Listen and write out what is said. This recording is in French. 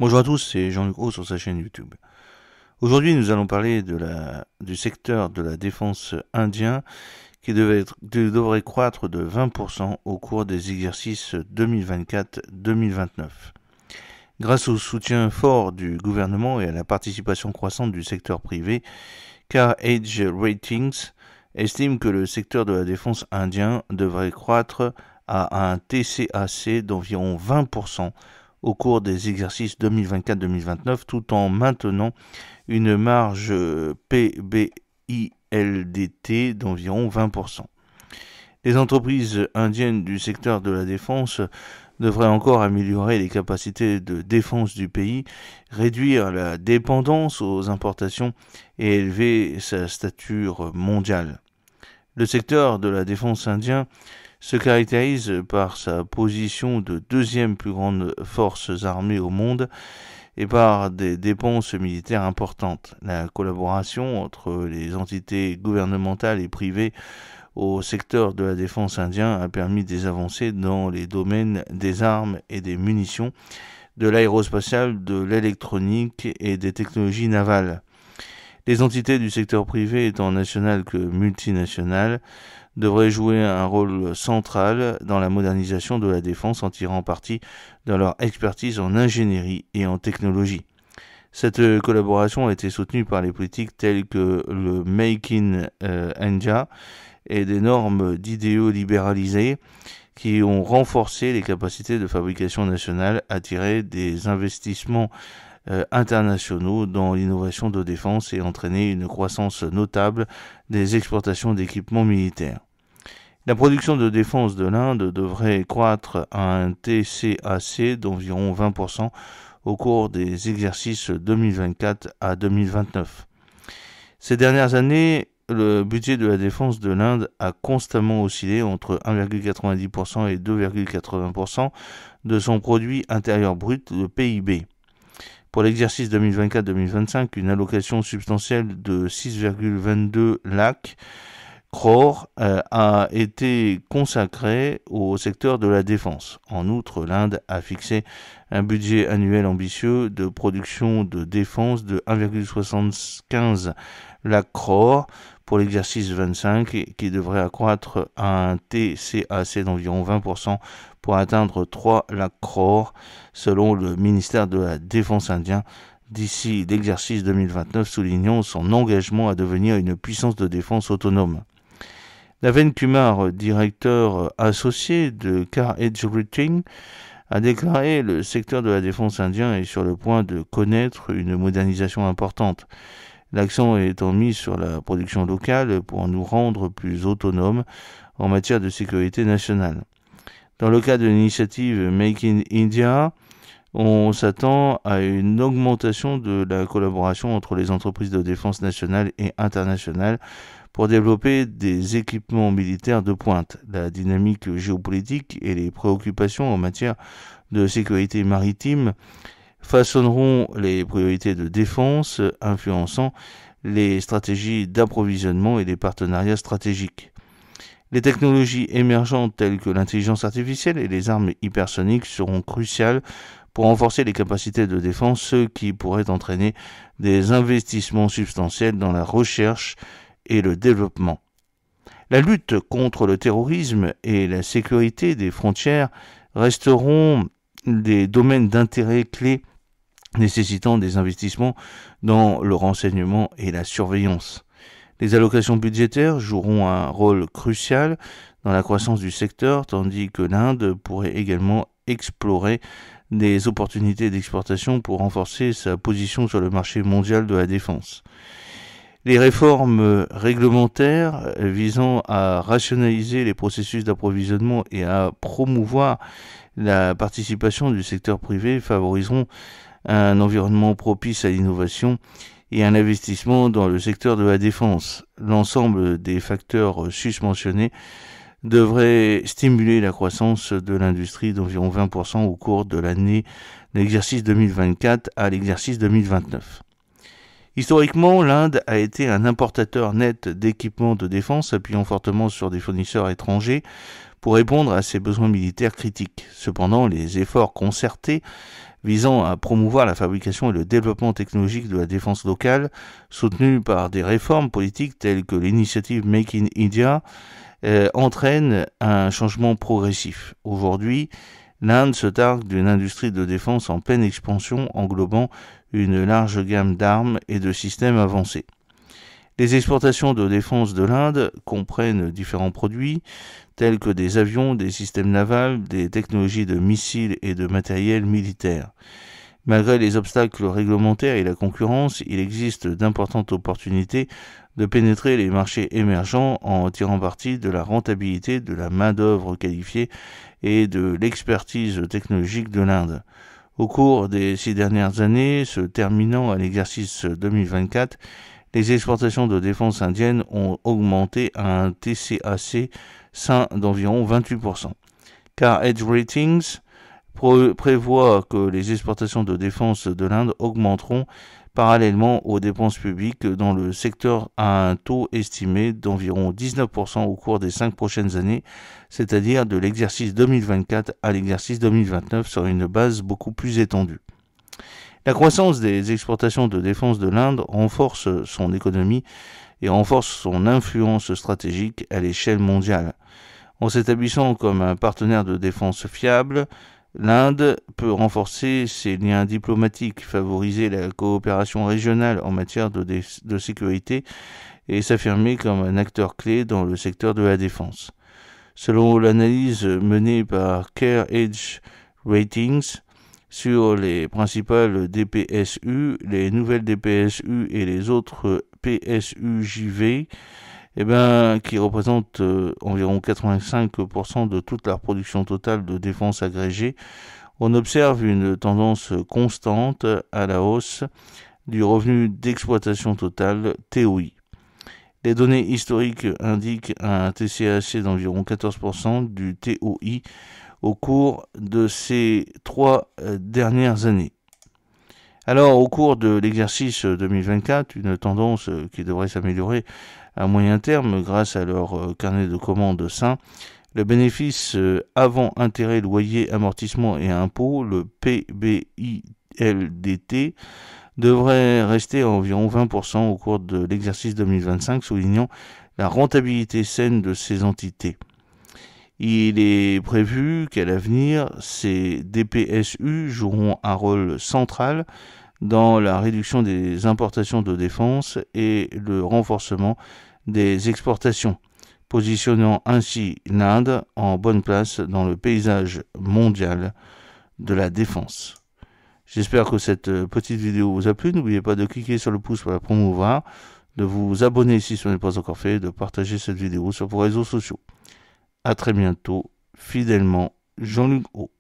Bonjour à tous, c'est Jean-Luc Roux sur sa chaîne YouTube. Aujourd'hui, nous allons parler du secteur de la défense indien qui devrait croître de 20% au cours des exercices 2024-2029. Grâce au soutien fort du gouvernement et à la participation croissante du secteur privé, CAREdge Ratings estime que le secteur de la défense indien devrait croître à un TCAC d'environ 20% au cours des exercices 2024-2029, tout en maintenant une marge PBILDT d'environ 20%. Les entreprises indiennes du secteur de la défense devraient encore améliorer les capacités de défense du pays, réduire la dépendance aux importations et élever sa stature mondiale. Le secteur de la défense indien se caractérise par sa position de deuxième plus grande force armée au monde et par des dépenses militaires importantes. La collaboration entre les entités gouvernementales et privées au secteur de la défense indien a permis des avancées dans les domaines des armes et des munitions, de l'aérospatial, de l'électronique et des technologies navales. Les entités du secteur privé, tant nationales que multinationales, devraient jouer un rôle central dans la modernisation de la défense en tirant parti de leur expertise en ingénierie et en technologie. Cette collaboration a été soutenue par les politiques telles que le Make in India et des normes d'idéaux libéralisés qui ont renforcé les capacités de fabrication nationale, attiré des investissements internationaux dans l'innovation de défense et entraîné une croissance notable des exportations d'équipements militaires. La production de défense de l'Inde devrait croître à un TCAC d'environ 20% au cours des exercices 2024 à 2029. Ces dernières années, le budget de la défense de l'Inde a constamment oscillé entre 1,90% et 2,80% de son produit intérieur brut, le PIB. Pour l'exercice 2024-2025, une allocation substantielle de 6,22 lakhs crores a été consacrée au secteur de la défense. En outre, l'Inde a fixé un budget annuel ambitieux de production de défense de 1,75 lakhs crores pour l'exercice 25 qui devrait accroître à un TCAC d'environ 20% pour atteindre 3 lakhs crores selon le ministère de la Défense indien d'ici l'exercice 2029, soulignant son engagement à devenir une puissance de défense autonome. Naveen Kumar, directeur associé de CAREdge Ratings, a déclaré: le secteur de la défense indien est sur le point de connaître une modernisation importante. L'accent étant mis sur la production locale pour nous rendre plus autonomes en matière de sécurité nationale. Dans le cadre de l'initiative Make in India, on s'attend à une augmentation de la collaboration entre les entreprises de défense nationales et internationales pour développer des équipements militaires de pointe. La dynamique géopolitique et les préoccupations en matière de sécurité maritime façonneront les priorités de défense, influençant les stratégies d'approvisionnement et les partenariats stratégiques. Les technologies émergentes telles que l'intelligence artificielle et les armes hypersoniques seront cruciales pour renforcer les capacités de défense, ce qui pourrait entraîner des investissements substantiels dans la recherche et le développement. La lutte contre le terrorisme et la sécurité des frontières resteront des domaines d'intérêt clés nécessitant des investissements dans le renseignement et la surveillance. Les allocations budgétaires joueront un rôle crucial dans la croissance du secteur, tandis que l'Inde pourrait également explorer des opportunités d'exportation pour renforcer sa position sur le marché mondial de la défense. Les réformes réglementaires visant à rationaliser les processus d'approvisionnement et à promouvoir la participation du secteur privé favoriseront un environnement propice à l'innovation et un investissement dans le secteur de la défense. L'ensemble des facteurs susmentionnés devrait stimuler la croissance de l'industrie d'environ 20% au cours de l'exercice 2024 à l'exercice 2029. Historiquement, l'Inde a été un importateur net d'équipements de défense, appuyant fortement sur des fournisseurs étrangers pour répondre à ses besoins militaires critiques. Cependant, les efforts concertés visant à promouvoir la fabrication et le développement technologique de la défense locale, soutenue par des réformes politiques telles que l'initiative Make in India, entraîne un changement progressif. Aujourd'hui, l'Inde se targue d'une industrie de défense en pleine expansion, englobant une large gamme d'armes et de systèmes avancés. Les exportations de défense de l'Inde comprennent différents produits, tels que des avions, des systèmes navals, des technologies de missiles et de matériel militaire. Malgré les obstacles réglementaires et la concurrence, il existe d'importantes opportunités de pénétrer les marchés émergents en tirant parti de la rentabilité de la main-d'œuvre qualifiée et de l'expertise technologique de l'Inde. Au cours des 6 dernières années, se terminant à l'exercice 2024, les exportations de défense indiennes ont augmenté à un TCAC sain d'environ 28%. Car Edge Ratings prévoit que les exportations de défense de l'Inde augmenteront parallèlement aux dépenses publiques dans le secteur à un taux estimé d'environ 19% au cours des 5 prochaines années, c'est-à-dire de l'exercice 2024 à l'exercice 2029 sur une base beaucoup plus étendue. La croissance des exportations de défense de l'Inde renforce son économie et renforce son influence stratégique à l'échelle mondiale. En s'établissant comme un partenaire de défense fiable, l'Inde peut renforcer ses liens diplomatiques, favoriser la coopération régionale en matière de sécurité et s'affirmer comme un acteur clé dans le secteur de la défense. Selon l'analyse menée par Care Edge Ratings sur les principales DPSU, les nouvelles DPSU et les autres PSUJV, qui représentent environ 85% de toute la production totale de défense agrégée, on observe une tendance constante à la hausse du revenu d'exploitation totale TOI. Les données historiques indiquent un TCAC d'environ 14% du TOI au cours de ces 3 dernières années. Alors, au cours de l'exercice 2024, une tendance qui devrait s'améliorer à moyen terme grâce à leur carnet de commandes sain, le bénéfice avant intérêt, loyer, amortissement et impôts, le PBILDT, devrait rester à environ 20% au cours de l'exercice 2025, soulignant la rentabilité saine de ces entités. Il est prévu qu'à l'avenir, ces DPSU joueront un rôle central dans la réduction des importations de défense et le renforcement des exportations, positionnant ainsi l'Inde en bonne place dans le paysage mondial de la défense. J'espère que cette petite vidéo vous a plu. N'oubliez pas de cliquer sur le pouce pour la promouvoir, de vous abonner si ce n'est pas encore fait, de partager cette vidéo sur vos réseaux sociaux. À très bientôt, fidèlement, Jean-Luc O.